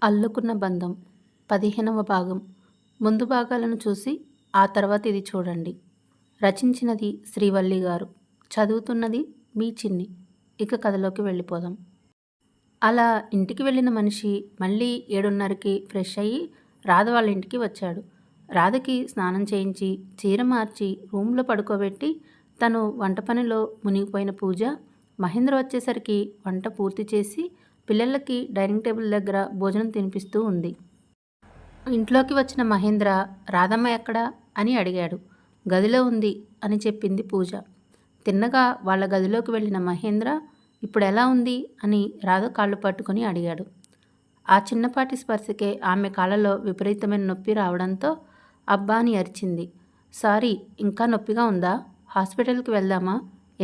అల్లుకున్న బంధం 15వ భాగం. ముందు భాగాలను చూసి ఆ తర్వాత ఇది చూడండి. రచించినది శ్రీవల్లి గారు. చదువుతున్నది మీ చిన్ని. ఇక కథలోకి వెళ్ళిపోదాం. అలా ఇంటికి వెళ్ళిన మనిషి మళ్ళీ 7:30కి ఫ్రెష్ అయ్యి రాధ వాళ్ళ ఇంటికి వచ్చాడు. రాధకి స్నానం చేయించి చీర మార్చి రూమ్లో పడుకోబెట్టి తను వంట పనిలో మునిగిపోయిన పూజ మహేంద్ర వచ్చేసరికి వంట పూర్తి చేసి పిల్లలకి డైనింగ్ టేబుల్ దగ్గర భోజనం తినిపిస్తూ ఉంది. ఇంట్లోకి వచ్చిన మహేంద్ర రాధమ్మ ఎక్కడా అని అడిగాడు. గదిలో ఉంది అని చెప్పింది పూజ. తిన్నగా వాళ్ళ గదిలోకి వెళ్ళిన మహేంద్ర ఇప్పుడు ఎలా ఉంది అని రాధ కాళ్ళు పట్టుకొని అడిగాడు. ఆ చిన్నపాటి స్పర్శకే ఆమె కాళ్ళలో విపరీతమైన నొప్పి రావడంతో అబ్బా అని అరిచింది. సారీ, ఇంకా నొప్పిగా ఉందా? హాస్పిటల్కి వెళ్దామా?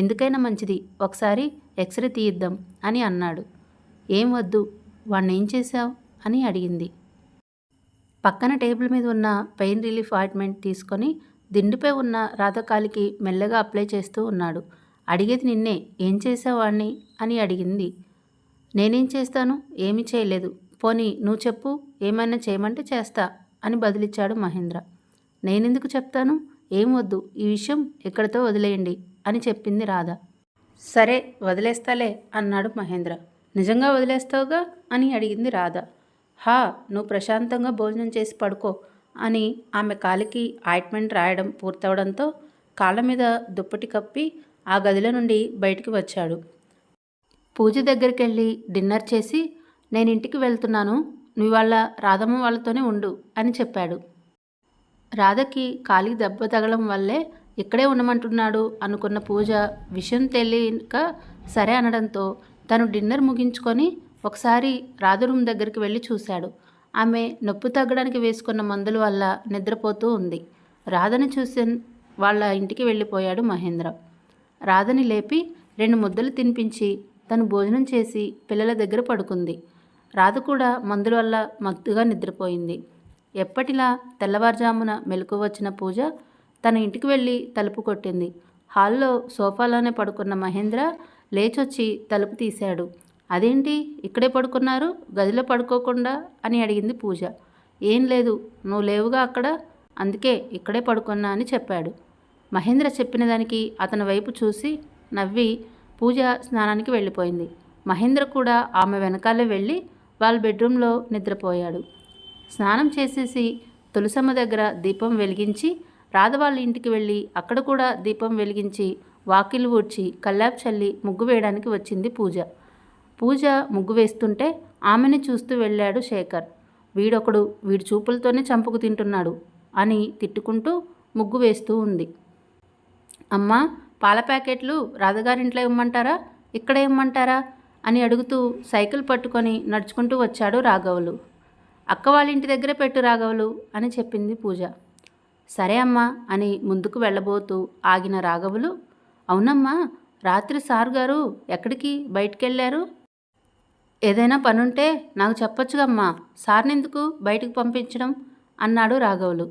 ఎందుకైనా మంచిది ఒకసారి ఎక్స్రే తీయిద్దాం అని అన్నాడు. ఏం వద్దు, వాణ్ణేం చేశావు అని అడిగింది. పక్కన టేబుల్ మీద ఉన్న పెయిన్ రిలీఫ్ ఆయింట్మెంట్ తీసుకొని దిండుపై ఉన్న రాధకాలికి మెల్లగా అప్లై చేస్తూ ఉన్నాడు. అడిగేది నిన్నే, ఏం చేసావు వాణ్ణి అని అడిగింది. నేనేం చేస్తాను? ఏమీ చేయలేదు. పోనీ నువ్వు చెప్పు, ఏమైనా చేయమంటే చేస్తా అని బదులిచ్చాడు మహేంద్ర. నేనెందుకు చెప్తాను? ఏం వద్దు, ఈ విషయం ఎక్కడితో వదిలేయండి అని చెప్పింది రాధ. సరే వదిలేస్తాలే అన్నాడు మహేంద్ర. నిజంగా వదిలేస్తావుగా అని అడిగింది రాధ. హా, నువ్వు ప్రశాంతంగా భోజనం చేసి పడుకో అని ఆమె కాలికి ఆయింట్మెంట్ రాయడం పూర్తవడంతో కాళ్ళ మీద దుప్పటి కప్పి ఆ గదిలో నుండి బయటికి వచ్చాడు. పూజ దగ్గరికి వెళ్ళి డిన్నర్ చేసి నేను ఇంటికి వెళ్తున్నాను, నువ్వు వాళ్ళ రాధమ్మ వాళ్ళతోనే ఉండు అని చెప్పాడు. రాధకి కాలికి దెబ్బ తగలడం వల్లే ఇక్కడే ఉండమంటున్నాడు అనుకున్న పూజ విషయం తెలియక సరే అనడంతో తను డిన్నర్ ముగించుకొని ఒకసారి రాధ రూమ్ దగ్గరికి వెళ్ళి చూశాడు. ఆమె నొప్పి తగ్గడానికి వేసుకున్న మందుల వల్ల నిద్రపోతూ ఉంది. రాధని చూసి వాళ్ళ ఇంటికి వెళ్ళిపోయాడు మహేంద్ర. రాధని లేపి 2 ముద్దలు తినిపించి తను భోజనం చేసి పిల్లల దగ్గర పడుకుంది. రాధ కూడా మందుల వల్ల మత్తుగా నిద్రపోయింది. ఎప్పటిలా తెల్లవారుజామున మెలకువ వచ్చిన పూజ తన ఇంటికి వెళ్ళి తలుపు కొట్టింది. హాల్లో సోఫాలోనే పడుకున్న మహేంద్ర లేచొచ్చి తలుపు తీశాడు. అదేంటి ఇక్కడే పడుకున్నారు, గదిలో పడుకోకుండా అని అడిగింది పూజ. ఏం లేదు, నువ్వు లేవుగా అక్కడ, అందుకే ఇక్కడే పడుకున్నా అని చెప్పాడు. మహేంద్ర చెప్పిన దానికి అతని వైపు చూసి నవ్వి పూజ స్నానానికి వెళ్ళిపోయింది. మహేంద్ర కూడా ఆమె వెనకాలే వెళ్ళి వాళ్ళ బెడ్రూమ్లో నిద్రపోయాడు. స్నానం చేసేసి తులసమ్మ దగ్గర దీపం వెలిగించి రాధ వాళ్ళ ఇంటికి వెళ్ళి అక్కడ కూడా దీపం వెలిగించి వాకిలు ఊడ్చి కల్లాపు చల్లి ముగ్గు వేయడానికి వచ్చింది పూజ. పూజ ముగ్గు వేస్తుంటే ఆమెని చూస్తూ వెళ్ళాడు శేఖర్. వీడొకడు, వీడి చూపులతోనే చంపుకు తింటున్నాడు అని తిట్టుకుంటూ ముగ్గు వేస్తూ ఉంది. అమ్మా, పాల ప్యాకెట్లు రాధగారింట్లో ఇమ్మంటారా, ఇక్కడే ఇమ్మంటారా అని అడుగుతూ సైకిల్ పట్టుకొని నడుచుకుంటూ వచ్చాడు రాఘవులు. అక్క వాళ్ళ ఇంటి దగ్గరే పెట్టు రాఘవులు అని చెప్పింది పూజ. సరే అమ్మా అని ముందుకు వెళ్ళబోతూ ఆగిన రాఘవులు, అవునమ్మా, రాత్రి సార్ గారు ఎక్కడికి బయటికెళ్ళారు? ఏదైనా పనుంటే నాకు చెప్పొచ్చుగమ్మా, సార్ని ఎందుకు బయటికి పంపించడం అన్నాడు రాఘవులు.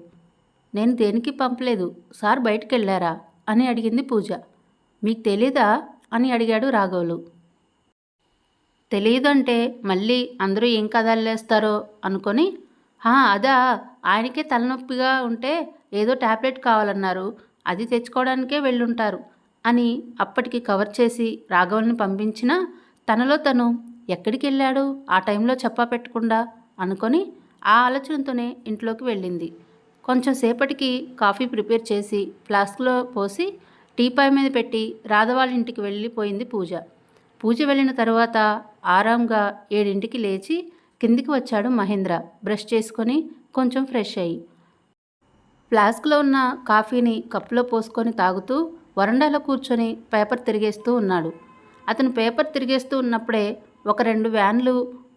నేను దేనికి పంపలేదు, సార్ బయటికెళ్ళారా అని అడిగింది పూజ. మీకు తెలీదా అని అడిగాడు రాఘవులు. తెలియదంటే మళ్ళీ అందరూ ఏం కథలేస్తారో అనుకొని, అదా, ఆయనకే తలనొప్పిగా ఉంటే ఏదో ట్యాబ్లెట్ కావాలన్నారు, అది తెచ్చుకోవడానికే వెళ్ళుంటారు అని అప్పటికి కవర్ చేసి రాఘవుల్ని పంపించినా తనలో తను ఎక్కడికి వెళ్ళాడు ఆ టైంలో చెప్పా పెట్టకుండా అనుకొని ఆ ఆలోచనతోనే ఇంట్లోకి వెళ్ళింది. కొంచెం సేపటికి కాఫీ ప్రిపేర్ చేసి ఫ్లాస్క్లో పోసి టీపాయ్ మీద పెట్టి రాధ వాళ్ళ ఇంటికి వెళ్ళిపోయింది పూజ. పూజ వెళ్ళిన తర్వాత ఆరాంగా 7ంటికి లేచి కిందికి వచ్చాడు మహేంద్ర. బ్రష్ చేసుకొని కొంచెం ఫ్రెష్ అయ్యి ఫ్లాస్క్లో ఉన్న కాఫీని కప్పులో పోసుకొని తాగుతూ వరండాలో కూర్చొని పేపర్ తిరిగేస్తూ ఉన్నాడు. అతను పేపర్ తిరిగేస్తూ ఉన్నప్పుడే ఒక 2 వ్యాన్లు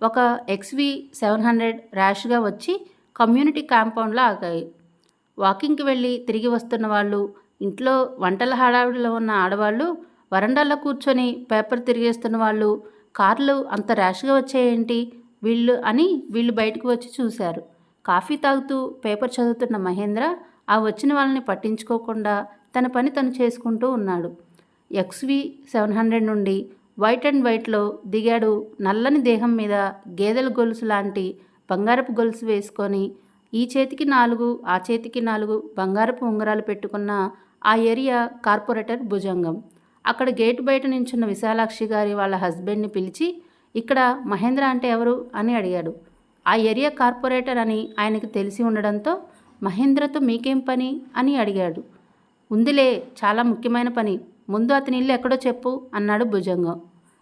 ఒక XV700 ర్యాష్గా వచ్చి కమ్యూనిటీ కాంపౌండ్లో ఆగాయి. వాకింగ్కి వెళ్ళి తిరిగి వస్తున్న వాళ్ళు, ఇంట్లో వంటల హడావిడిలో ఉన్న ఆడవాళ్ళు, వరండాలో కూర్చొని పేపర్ తిరిగేస్తున్న వాళ్ళు, కార్లు అంత ర్యాష్గా వచ్చాయేంటి వీళ్ళు బయటకు వచ్చి చూశారు. కాఫీ తాగుతూ పేపర్ చదువుతున్న మహేంద్ర ఆ వచ్చిన వాళ్ళని పట్టించుకోకుండా తన పని తను చేసుకుంటూ ఉన్నాడు. XV700 నుండి వైట్ అండ్ వైట్లో దిగాడు. నల్లని దేహం మీద గేదెల గొలుసు లాంటి బంగారపు గొలుసు వేసుకొని ఈ చేతికి 4 ఆ చేతికి 4 బంగారపు ఉంగరాలు పెట్టుకున్న ఆ ఏరియా కార్పొరేటర్ భుజంగం. అక్కడ గేటు బయట నించున్న విశాలాక్షి గారి వాళ్ళ హస్బెండ్ని పిలిచి, ఇక్కడ మహేంద్ర అంటే ఎవరు అని అడిగాడు. ఆ ఏరియా కార్పొరేటర్ అని ఆయనకు తెలిసి ఉండడంతో, మహేంద్రతో మీకేం పని అని అడిగాడు. ఉందిలే, చాలా ముఖ్యమైన పని, ముందు అతని ఇల్లు ఎక్కడో చెప్పు అన్నాడు భుజంగం.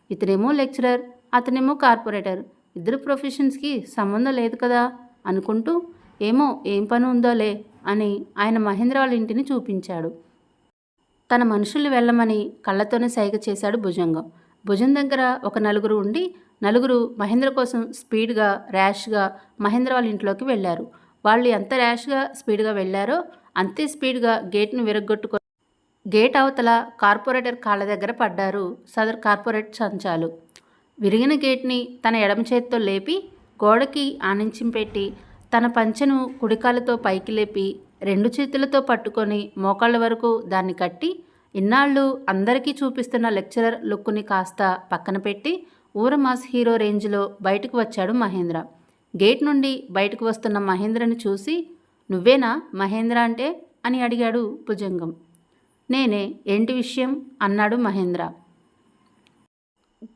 ఇతనేమో లెక్చరర్, అతనేమో కార్పొరేటర్, ఇద్దరు ప్రొఫెషన్స్కి సంబంధం లేదు కదా అనుకుంటూ, ఏమో ఏం పని ఉందోలే అని ఆయన మహేంద్ర వాళ్ళ ఇంటిని చూపించాడు. తన మనుషుల్ని వెళ్ళమని కళ్ళతోనే సైగ చేశాడు భుజంగం. భుజం దగ్గర ఒక నలుగురు ఉండి, నలుగురు మహేంద్ర కోసం స్పీడ్గా ర్యాష్గా మహేంద్ర వాళ్ళ ఇంట్లోకి వెళ్ళారు. వాళ్ళు ఎంత ర్యాష్గా స్పీడ్గా వెళ్ళారో అంతే స్పీడ్గా గేట్ను విరగ్గొట్టుకొని గేట్ అవతల కార్పొరేటర్ కాళ్ళ దగ్గర పడ్డారు సదర్ కార్పొరేట్ సంచాలు. విరిగిన గేట్ని తన ఎడమ చేతితో లేపి గోడకి ఆనించింపెట్టి తన పంచెను కుడికాలతో పైకి లేపి 2 చేతులతో పట్టుకొని మోకాళ్ళ వరకు దాన్ని కట్టి, ఇన్నాళ్ళు అందరికీ చూపిస్తున్న లెక్చరర్ లుక్కుని కాస్త పక్కన పెట్టి ఊరమాస్ హీరో రేంజ్లో బయటకు వచ్చాడు మహేంద్ర. గేట్ నుండి బయటకు వస్తున్న మహేంద్రని చూసి, నువ్వేనా మహేంద్ర అంటే అని అడిగాడు భుజంగం. నేనే, ఏంటి విషయం అన్నాడు మహేంద్ర.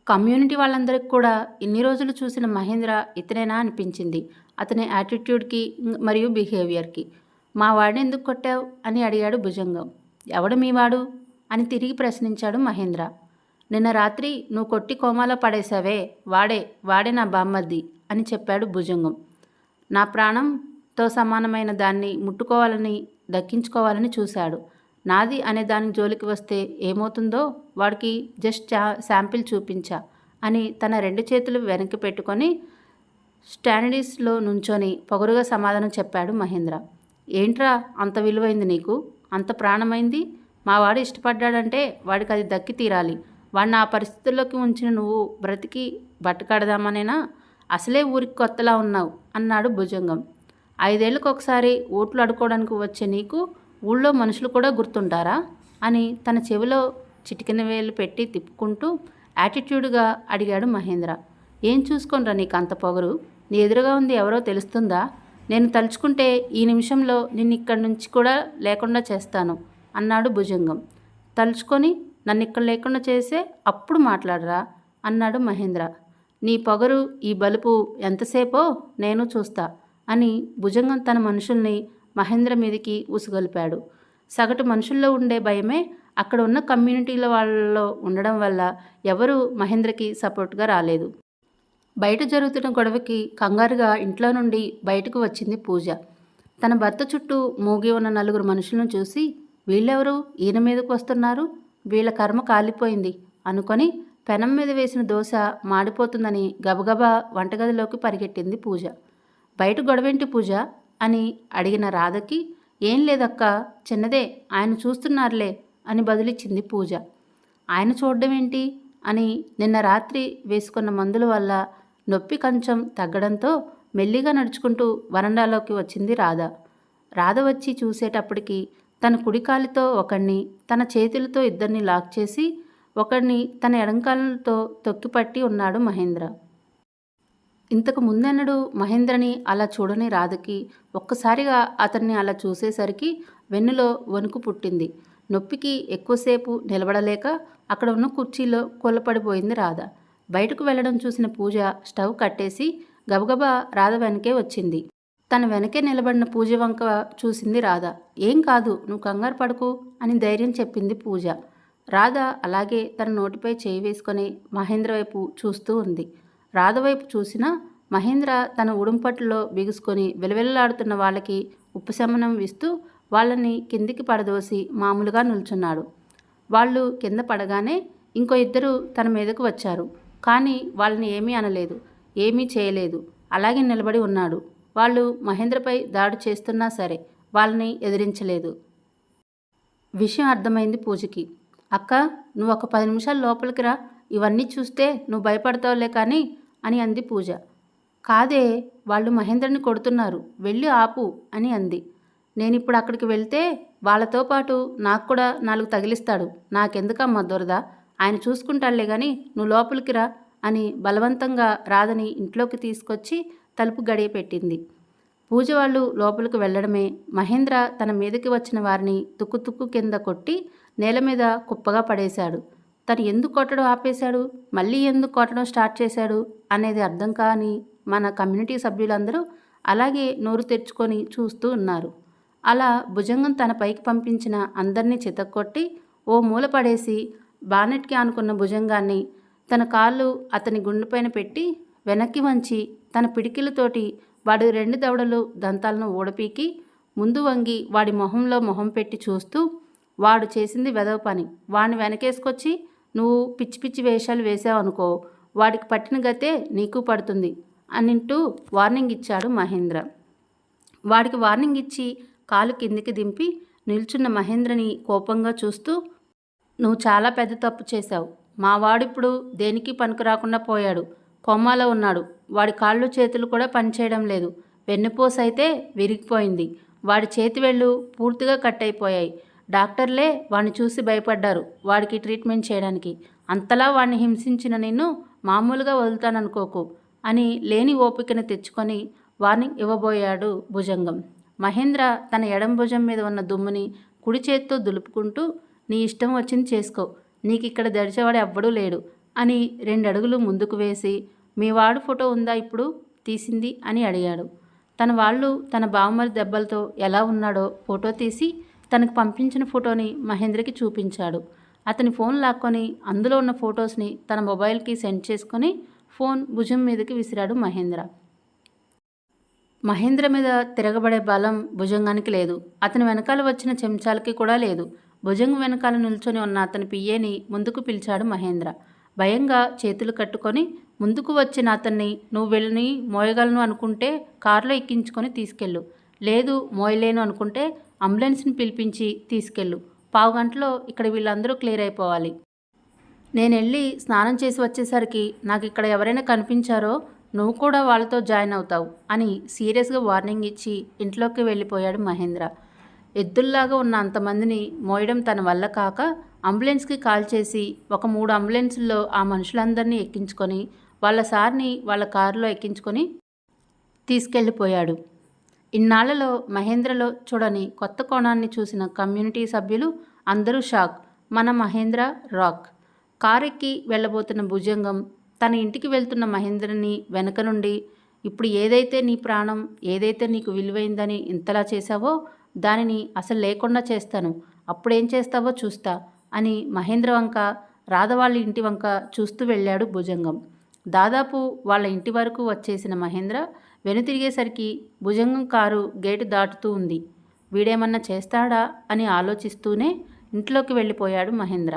కమ్యూనిటీ వాళ్ళందరికీ కూడా ఇన్ని రోజులు చూసిన మహేంద్ర ఇతనేనా అనిపించింది, అతని యాటిట్యూడ్కి మరియు బిహేవియర్కి. మా వాడిని ఎందుకు కొట్టావు అని అడిగాడు భుజంగం. ఎవడు మీవాడు అని తిరిగి ప్రశ్నించాడు మహేంద్ర. నిన్న రాత్రి నువ్వు కొట్టి కోమాలో పడేశావే, వాడే నా బామ్మర్ది అని చెప్పాడు భుజంగం. నా ప్రాణంతో సమానమైన దాన్ని ముట్టుకోవాలని దక్కించుకోవాలని చూశాడు. నాది అనే దాని జోలికి వస్తే ఏమవుతుందో వాడికి జస్ట్ శాంపిల్ చూపించా అని తన 2 చేతులు వెనక్కి పెట్టుకొని స్టాండీస్లో నుంచొని పొగరుగా సమాధానం చెప్పాడు మహేంద్ర. ఏంట్రా అంత విలువైంది నీకు, అంత ప్రాణమైంది? మా వాడు ఇష్టపడ్డాడంటే వాడికి అది దక్కి తీరాలి. వాడిని ఆ పరిస్థితుల్లోకి ఉంచిన నువ్వు బ్రతికి బట్టకడదామనేనా? అసలే ఊరికి కొత్తలా ఉన్నావు అన్నాడు భుజంగం. 5 ఏళ్ళకు ఒకసారి ఓట్లు అడుకోవడానికి వచ్చే నీకు ఊళ్ళో మనుషులు కూడా గుర్తుంటారా అని తన చెవిలో చిటికెన వేలు పెట్టి తిప్పుకుంటూ యాటిట్యూడ్గా అడిగాడు మహేంద్ర. ఏం చూసుకోనరా నీకు అంత పొగరు? నీ ఎదురుగా ఉంది ఎవరో తెలుస్తుందా? నేను తలుచుకుంటే ఈ నిమిషంలో నిన్ను ఇక్కడి నుంచి కూడా లేకుండా చేస్తాను అన్నాడు భుజంగం. తలుచుకొని నన్ను ఇక్కడ లేకుండా చేసే అప్పుడు మాట్లాడరా అన్నాడు మహేంద్ర. నీ పొగరు ఈ బలుపు ఎంతసేపో నేను చూస్తా అని భుజంగం తన మనుషుల్ని మహేంద్ర మీదకి ఉసుగొల్పాడు. సగటు మనుషుల్లో ఉండే భయమే అక్కడ ఉన్న కమ్యూనిటీల వాళ్ళలో ఉండడం వల్ల ఎవరూ మహేంద్రకి సపోర్ట్గా రాలేదు. బయట జరుగుతున్న గొడవకి కంగారుగా ఇంట్లో నుండి బయటకు వచ్చింది పూజ. తన భర్త చుట్టూ మూగి ఉన్న 4 మనుషులను చూసి, వీళ్ళెవరు ఈయన మీదకు వస్తున్నారు, వీళ్ళ కర్మ కాలిపోయింది అనుకొని పెనం మీద వేసిన దోశ మాడిపోతుందని గబగబా వంటగదిలోకి పరిగెట్టింది పూజ. బయట గొడవేంటి పూజ అని అడిగిన రాధకి, ఏం లేదక్క, చిన్నదే, ఆయన చూస్తున్నారులే అని బదులిచ్చింది పూజ. ఆయన చూడడం ఏంటి అని నిన్న రాత్రి వేసుకున్న మందుల వల్ల నొప్పి కొంచెం తగ్గడంతో మెల్లిగా నడుచుకుంటూ వరండాలోకి వచ్చింది రాధ. రాధ వచ్చి చూసేటప్పటికి తన కుడికాలితో ఒకడిని, తన చేతులతో ఇద్దరిని లాక్ చేసి ఒకడిని తన ఎడంకాలతో తొక్కిపట్టి ఉన్నాడు మహేంద్ర. ఇంతకు ముందెన్నడూ మహేంద్రని అలా చూడని రాధకి ఒక్కసారిగా అతన్ని అలా చూసేసరికి వెన్నులో వణుకు పుట్టింది. నొప్పికి ఎక్కువసేపు నిలబడలేక అక్కడ ఉన్న కుర్చీలో కొల్లపడిపోయింది రాధ. బయటకు వెళ్ళడం చూసిన పూజ స్టవ్ కట్టేసి గబగబా రాధ వెనకే వచ్చింది. తన వెనకే నిలబడిన పూజ వంక చూసింది రాధ. ఏం కాదు, నువ్వు కంగారు పడకు అని ధైర్యం చెప్పింది పూజ. రాధ అలాగే తన నోటిపై చేయి వేసుకొని మహేంద్ర వైపు చూస్తూ ఉంది. రాధ వైపు చూసినా మహేంద్ర తన ఉడుంపట్టులో బిగుసుకొని విలవిల్లాడుతున్న వాళ్ళకి ఉపశమనం ఇస్తూ వాళ్ళని కిందికి పడదోసి మామూలుగా నిల్చున్నాడు. వాళ్ళు కింద పడగానే ఇంకో 2 తన మీదకు వచ్చారు. కానీ వాళ్ళని ఏమీ అనలేదు, ఏమీ చేయలేదు, అలాగే నిలబడి ఉన్నాడు. వాళ్ళు మహేంద్రపై దాడి చేస్తున్నా సరే వాళ్ళని ఎదిరించలేదు. విషయం అర్థమైంది పూజకి. అక్క, నువ్వు ఒక 10 నిమిషాలు లోపలికి రా, ఇవన్నీ చూస్తే నువ్వు భయపడతావులే కానీ అని అంది పూజ. కాదే, వాళ్ళు మహేంద్రని కొడుతున్నారు, వెళ్ళి ఆపు అని అంది. నేనిప్పుడు అక్కడికి వెళ్తే వాళ్ళతో పాటు నాకు కూడా 4 తగిలిస్తాడు, నాకెందుకమ్మా దురద, ఆయన చూసుకుంటాడులే కానీ నువ్వు లోపలికి రా అని బలవంతంగా రాధని ఇంట్లోకి తీసుకొచ్చి తలుపు గడియ పెట్టింది. పూజ వాళ్ళు లోపలికి వెళ్ళడమే మహేంద్ర తన మీదకి వచ్చిన వారిని తుక్కు కింద కొట్టి నేల మీద కుప్పగా పడేశాడు. తను ఎందుకు కొట్టడం ఆపేశాడు, మళ్ళీ ఎందుకు కొట్టడం స్టార్ట్ చేశాడు అనేది అర్థం కాని మన కమ్యూనిటీ సభ్యులందరూ అలాగే నోరు తెరుచుకొని చూస్తూ ఉన్నారు. అలా భుజంగం తన పైకి పంపించిన అందరినీ చితక్కొట్టి ఓ మూల పడేసి బానెట్కి ఆనుకున్న భుజంగాన్ని తన కాళ్ళు అతని గుండెపైన పెట్టి వెనక్కి వంచి తన పిడికిలతోటి వాడి 2 దవడలు దంతాలను ఊడపీకి ముందు వంగి వాడి మొహంలో మొహం పెట్టి చూస్తూ, వాడు చేసింది వెధవ పని, వాడిని వెనకేసుకొచ్చి నువ్వు పిచ్చి పిచ్చి వేషాలు వేసావనుకో వాడికి పట్టిన గతే నీకు పడుతుంది అనింటూ వార్నింగ్ ఇచ్చాడు మహేంద్ర. వాడికి వార్నింగ్ ఇచ్చి కాలు కిందికి దింపి నిల్చున్న మహేంద్రని కోపంగా చూస్తూ, నువ్వు చాలా పెద్ద తప్పు చేశావు. మా వాడిప్పుడు దేనికి పనికి రాకుండా పోయాడు, కొమ్మాలో ఉన్నాడు. వాడి కాళ్ళు చేతులు కూడా పనిచేయడం లేదు. వెన్నుపూస అయితే విరిగిపోయింది. వాడి చేతి వేళ్ళు పూర్తిగా కట్ అయిపోయాయి. డాక్టర్లే వాడిని చూసి భయపడ్డారు వాడికి ట్రీట్మెంట్ చేయడానికి. అంతలా వాడిని హింసించిన నిన్ను మామూలుగా వదులుతాననుకోకు అని లేని ఓపికను తెచ్చుకొని వార్నింగ్ ఇవ్వబోయాడు భుజంగం. మహేంద్ర తన ఎడం భుజం మీద ఉన్న దుమ్ముని కుడి చేత్తో దులుపుకుంటూ, నీ ఇష్టం వచ్చింది చేసుకో, నీకు ఇక్కడ దడిచేవాడు ఎవ్వడూ లేడు అని 2 అడుగులు ముందుకు వేసి, మీ వాడు ఫోటో ఉందా ఇప్పుడు తీసింది అని అడిగాడు. తన వాళ్ళు తన బావమరి దెబ్బలతో ఎలా ఉన్నాడో ఫోటో తీసి తనకు పంపించిన ఫోటోని మహేంద్రకి చూపించాడు. అతని ఫోన్ లాక్కొని అందులో ఉన్న ఫొటోస్ని తన మొబైల్కి సెండ్ చేసుకొని ఫోన్ భుజం మీదకి విసిరాడు మహేంద్ర. మహేంద్ర మీద తిరగబడే బలం భుజంగానికి లేదు. అతని వెనకాల వచ్చిన చెంచాలకి కూడా లేదు. భుజంగం వెనకాల నిల్చొని ఉన్న అతని పియ్యేని ముందుకు పిలిచాడు మహేంద్ర. భయంగా చేతులు కట్టుకొని ముందుకు వచ్చిన అతన్ని, నువ్వు వెళ్ళని మోయగలను అనుకుంటే కారులో ఎక్కించుకొని తీసుకెళ్ళు, లేదు మోయలేను అనుకుంటే అంబులెన్స్ని పిలిపించి తీసుకెళ్ళు. పావుగంటలో ఇక్కడ వీళ్ళందరూ క్లియర్ అయిపోవాలి. నేను వెళ్ళి స్నానం చేసి వచ్చేసరికి నాకు ఇక్కడ ఎవరైనా కనిపించారో నువ్వు కూడా వాళ్ళతో జాయిన్ అవుతావు అని సీరియస్గా వార్నింగ్ ఇచ్చి ఇంట్లోకి వెళ్ళిపోయాడు మహేంద్ర. ఎద్దుల్లాగా ఉన్న అంతమందిని మోయడం తన వల్ల కాక అంబులెన్స్కి కాల్ చేసి ఒక 3 అంబులెన్సుల్లో ఆ మనుషులందరినీ ఎక్కించుకొని వాళ్ళ సార్ని వాళ్ళ కారులో ఎక్కించుకొని తీసుకెళ్ళిపోయాడు. ఇన్నాళ్లలో మహేంద్రలో చూడని కొత్త కోణాన్ని చూసిన కమ్యూనిటీ సభ్యులు అందరూ షాక్. మన మహేంద్ర రాక్. కారెక్కి వెళ్ళబోతున్న భుజంగం తన ఇంటికి వెళ్తున్న మహేంద్రని వెనక నుండి, ఇప్పుడు ఏదైతే నీ ప్రాణం, ఏదైతే నీకు విలువైందని ఇంతలా చేశావో దానిని అసలు లేకుండా చేస్తాను, అప్పుడేం చేస్తావో చూస్తా అని మహేంద్ర వంక, రాధ వాళ్ళ ఇంటి వంక చూస్తూ వెళ్ళాడు భుజంగం. దాదాపు వాళ్ళ ఇంటి వరకు వచ్చేసిన మహేంద్ర వెనుతిరిగేసరికి భుజంగం కారు గేటు దాటుతూ ఉంది. వీడేమన్నా చేస్తాడా అని ఆలోచిస్తూనే ఇంట్లోకి వెళ్ళిపోయాడు మహేంద్ర.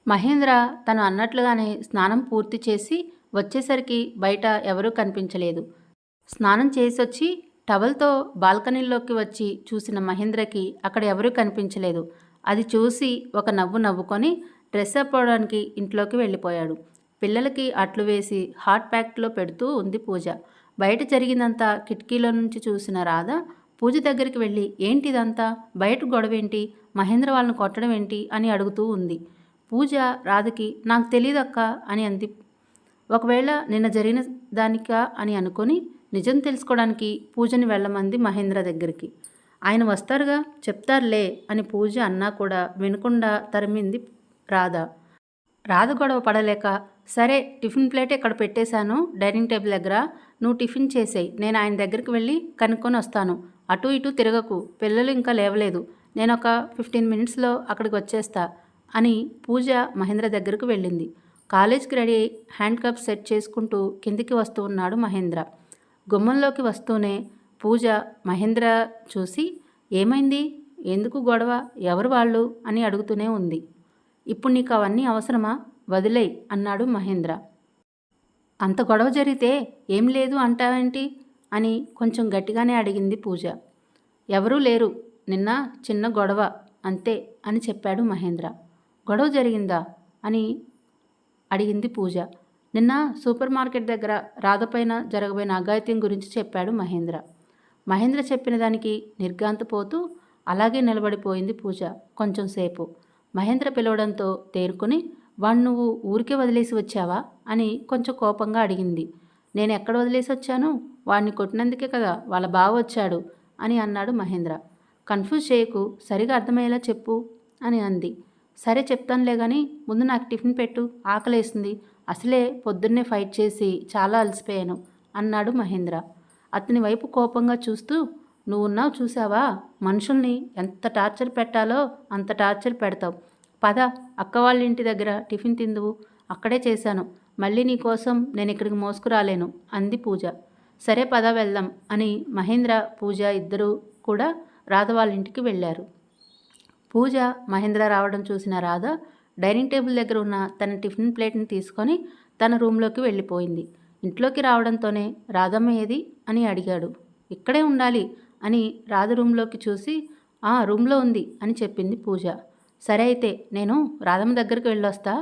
మహేంద్ర తను అన్నట్లుగానే స్నానం పూర్తి చేసి వచ్చేసరికి బయట ఎవరూ కనిపించలేదు. స్నానం చేసొచ్చి టవల్తో బాల్కనీలోకి వచ్చి చూసిన మహేంద్రకి అక్కడ ఎవరూ కనిపించలేదు. అది చూసి ఒక నవ్వు నవ్వుకొని డ్రెస్ అప్ అవడానికి ఇంట్లోకి వెళ్ళిపోయాడు. పిల్లలకి అట్లు వేసి హాట్ ప్యాక్లో పెడుతూ ఉంది పూజ. బయట జరిగిందంతా కిటికీలో నుంచి చూసిన రాధ పూజ దగ్గరికి వెళ్ళి, ఏంటిదంతా, బయట గొడవేంటి, మహేంద్ర వాళ్ళని కొట్టడం ఏంటి అని అడుగుతూ ఉంది. పూజ రాధకి, నాకు తెలియదక్క అని అంది. ఒకవేళ నిన్న జరిగిన దానికా అని అనుకొని నిజం తెలుసుకోవడానికి పూజని వెళ్ళమంది మహేంద్ర దగ్గరికి. ఆయన వస్తారుగా, చెప్తారులే అని పూజ అన్నా కూడా వినకుండా తరిమింది రాధ. రాధ గొడవ పడలేక, సరే టిఫిన్ ప్లేట్ ఇక్కడ పెట్టేశాను డైనింగ్ టేబుల్ దగ్గర, నువ్వు టిఫిన్ చేసేయి, నేను ఆయన దగ్గరికి వెళ్ళి కనుక్కొని వస్తాను, అటు ఇటు తిరగకు, పిల్లలు ఇంకా లేవలేదు, నేను ఒక 15 మినిట్స్లో అక్కడికి వచ్చేస్తా అని పూజ మహేంద్ర దగ్గరకు వెళ్ళింది. కాలేజ్కి రెడీ అయి హ్యాండ్ కప్ సెట్ చేసుకుంటూ కిందికి వస్తూ ఉన్నాడు మహేంద్ర. గుమ్మంలోకి వస్తూనే పూజ మహేంద్ర చూసి, ఏమైంది, ఎందుకు గొడవ, ఎవరు వాళ్ళు అని అడుగుతూనే ఉంది. ఇప్పుడు నీకు అవన్నీ అవసరమా, వదిలేయ్ అన్నాడు మహేంద్ర. అంత గొడవ జరిగితే ఏం లేదు అంటావేంటి అని కొంచెం గట్టిగానే అడిగింది పూజ. ఎవరూ లేరు, నిన్న చిన్న గొడవ అంతే అని చెప్పాడు మహేంద్ర. గొడవ జరిగిందా అని అడిగింది పూజ. నిన్న సూపర్ మార్కెట్ దగ్గర రాధపైన జరగబోయిన అఘాయిత్యం గురించి చెప్పాడు మహేంద్ర. మహేంద్ర చెప్పిన దానికి నిర్ఘాంతపోతూ అలాగే నిలబడిపోయింది పూజ కొంచెంసేపు. మహేంద్ర పిలవడంతో తేరుకుని వాణ్ణి నువ్వు ఊరికే వదిలేసి వచ్చావా అని కొంచెం కోపంగా అడిగింది. నేను ఎక్కడ వదిలేసి వచ్చాను? వాడిని కొట్టినందుకే కదా వాళ్ళ బావ వచ్చాడు అని అన్నాడు మహేంద్ర. కన్ఫ్యూజ్ చేయకు, సరిగా అర్థమయ్యేలా చెప్పు అని అంది. సరే చెప్తానులే కానీ ముందు నాకు టిఫిన్ పెట్టు, ఆకలేస్తుంది. అసలే పొద్దున్నే ఫైట్ చేసి చాలా అలసిపోయాను అన్నాడు మహేంద్ర. అతని వైపు కోపంగా చూస్తూ, నువ్వున్నావు చూసావా, మనుషుల్ని ఎంత టార్చర్ పెట్టాలో అంత టార్చర్ పెడతావు. పద, అక్క వాళ్ళ ఇంటి దగ్గర టిఫిన్ తిందువు, అక్కడే చేశాను. మళ్ళీ నీ కోసం నేను ఇక్కడికి మోసుకురాలేను అంది పూజ. సరే పద వెళ్దాం అని మహేంద్ర, పూజ ఇద్దరూ కూడా రాధ వాళ్ళ ఇంటికి వెళ్ళారు. పూజ మహేంద్ర రావడం చూసిన రాధ డైనింగ్ టేబుల్ దగ్గర ఉన్న తన టిఫిన్ ప్లేట్ని తీసుకొని తన రూమ్లోకి వెళ్ళిపోయింది. ఇంట్లోకి రావడంతోనే రాధమ్మ ఏది అని అడిగాడు. ఇక్కడే ఉండాలి అని రాధ రూమ్లోకి చూసి, రూమ్లో ఉంది అని చెప్పింది పూజ. సరే అయితే నేను రాధమ్మ దగ్గరికి వెళ్ళొస్తా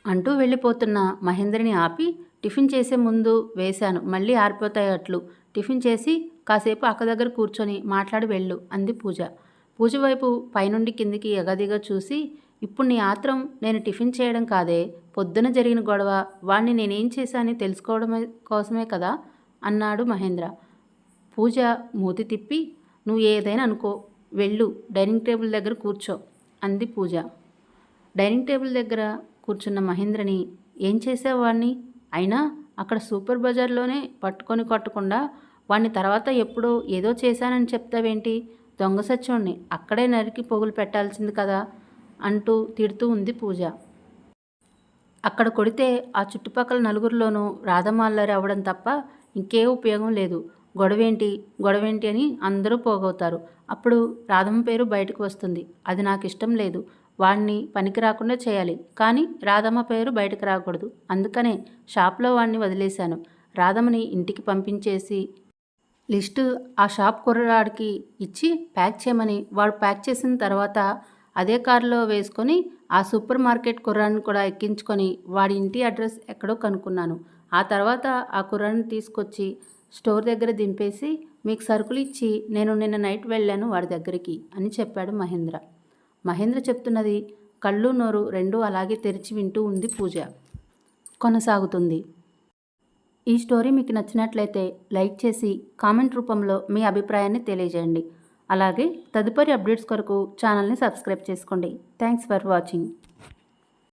అంటూ వెళ్ళిపోతున్న మహేంద్రని ఆపి, టిఫిన్ చేసే ముందు వేశాను, మళ్ళీ ఆరిపోతాయి అట్లు. టిఫిన్ చేసి కాసేపు అక్క దగ్గర కూర్చొని మాట్లాడి వెళ్ళు అంది పూజ. పూజ వైపు పైనుండి కిందికి ఎగదిగా చూసి, ఇప్పుడు నీ ఆత్రం నేను టిఫిన్ చేయడం కాదే, పొద్దున జరిగిన గొడవ, వాణ్ణి నేనేం చేశానని తెలుసుకోవడం కోసమే కదా అన్నాడు మహేంద్ర. పూజ మూతి తిప్పి, నువ్వు ఏదైనా అనుకో, వెళ్ళు డైనింగ్ టేబుల్ దగ్గర కూర్చో అంది పూజ. డైనింగ్ టేబుల్ దగ్గర కూర్చున్న మహేంద్రని, ఏం చేసేవాడిని? అయినా అక్కడ సూపర్ బజార్లోనే పట్టుకొని కొట్టకుండా వాణ్ణి తర్వాత ఎప్పుడో ఏదో చేశానని చెప్తావేంటి? దొంగ సచ్చోణ్ణి అక్కడే నరికి పొగులు పెట్టాల్సింది కదా అంటూ తిడుతూ ఉంది పూజ. అక్కడ కొడితే ఆ చుట్టుపక్కల నలుగురిలోనూ రాధమ్మ అల్లరి అవ్వడం తప్ప ఇంకే ఉపయోగం లేదు. గొడవేంటి అని అందరూ పోగవుతారు. అప్పుడు రాధమ్మ పేరు బయటకు వస్తుంది. అది నాకు ఇష్టం లేదు. వాణ్ణి పనికి రాకుండా చేయాలి, కానీ రాధమ్మ పేరు బయటకు రాకూడదు. అందుకనే షాప్లో వాణ్ణి వదిలేశాను. రాధమ్మని ఇంటికి పంపించేసి లిస్టు ఆ షాప్ కుర్రాడికి ఇచ్చి ప్యాక్ చేయమని, వాడు ప్యాక్ చేసిన తర్వాత అదే కారులో వేసుకొని ఆ సూపర్ మార్కెట్ కుర్రాడిని కూడా ఎక్కించుకొని వాడి ఇంటి అడ్రస్ ఎక్కడో కనుక్కున్నాను. ఆ తర్వాత ఆ కుర్రాడిని తీసుకొచ్చి స్టోర్ దగ్గర దింపేసి మీకు సరుకులు ఇచ్చి నేను నిన్న నైట్ వెళ్ళాను వాడి దగ్గరికి అని చెప్పాడు మహేంద్ర. మహేంద్ర చెప్తున్నది కళ్ళు నోరు రెండూ అలాగే తెరిచి వింటూ ఉంది పూజ. కొనసాగుతుంది. ఈ స్టోరీ మీకు నచ్చినట్లయితే లైక్ చేసి కామెంట్ రూపంలో మీ అభిప్రాయాన్ని తెలియజేయండి. అలాగే తదుపరి అప్డేట్స్ కొరకు ఛానల్ని సబ్స్క్రైబ్ చేసుకోండి. Thanks for watching.